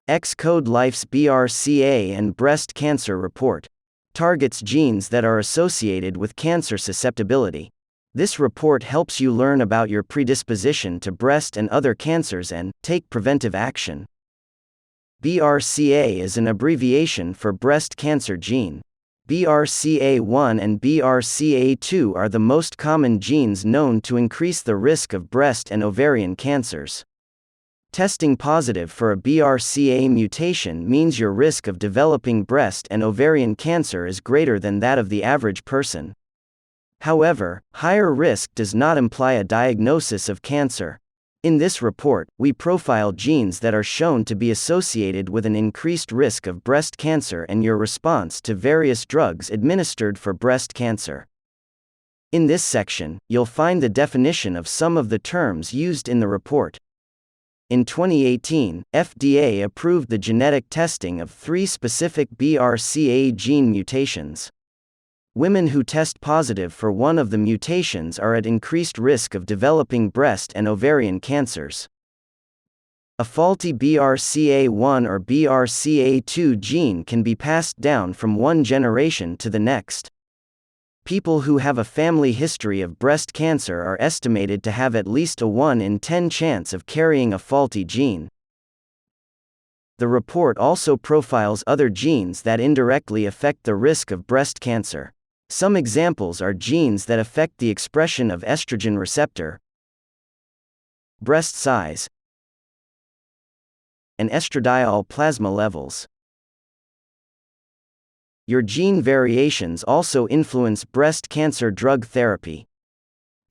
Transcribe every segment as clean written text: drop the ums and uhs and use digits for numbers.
Xcode Life's BRCA and breast cancer report targets genes that are associated with cancer susceptibility. This report helps you learn about your predisposition to breast and other cancers and take preventive action. BRCA is an abbreviation for breast cancer gene. BRCA1 and BRCA2 are the most common genes known to increase the risk of breast and ovarian cancers. Testing positive for a BRCA mutation means your risk of developing breast and ovarian cancer is greater than that of the average person. However, higher risk does not imply a diagnosis of cancer. In this report, we profile genes that are shown to be associated with an increased risk of breast cancer and your response to various drugs administered for breast cancer. In this section, you'll find the definition of some of the terms used in the report. In 2018, FDA approved the genetic testing of 3 specific BRCA gene mutations. Women who test positive for one of the mutations are at increased risk of developing breast and ovarian cancers. A faulty BRCA1 or BRCA2 gene can be passed down from one generation to the next. People who have a family history of breast cancer are estimated to have at least a 1 in 10 chance of carrying a faulty gene. The report also profiles other genes that indirectly affect the risk of breast cancer. Some examples are genes that affect the expression of estrogen receptor, breast size, and estradiol plasma levels. Your gene variations also influence breast cancer drug therapy.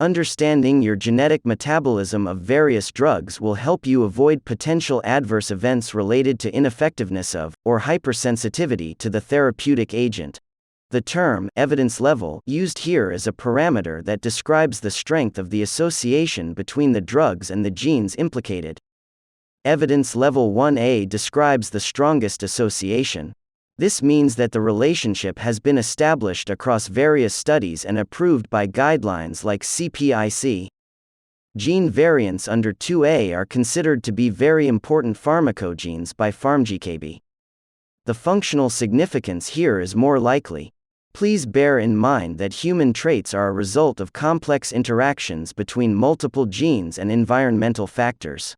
Understanding your genetic metabolism of various drugs will help you avoid potential adverse events related to ineffectiveness of, or hypersensitivity to the therapeutic agent. The term evidence level used here is a parameter that describes the strength of the association between the drugs and the genes implicated. Evidence level 1A describes the strongest association. This means that the relationship has been established across various studies and approved by guidelines like CPIC. Gene variants under 2A are considered to be very important pharmacogenes by PharmGKB. The functional significance here is more likely. Please bear in mind that human traits are a result of complex interactions between multiple genes and environmental factors.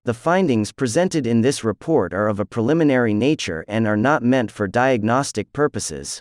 The findings presented in this report are of a preliminary nature and are not meant for diagnostic purposes.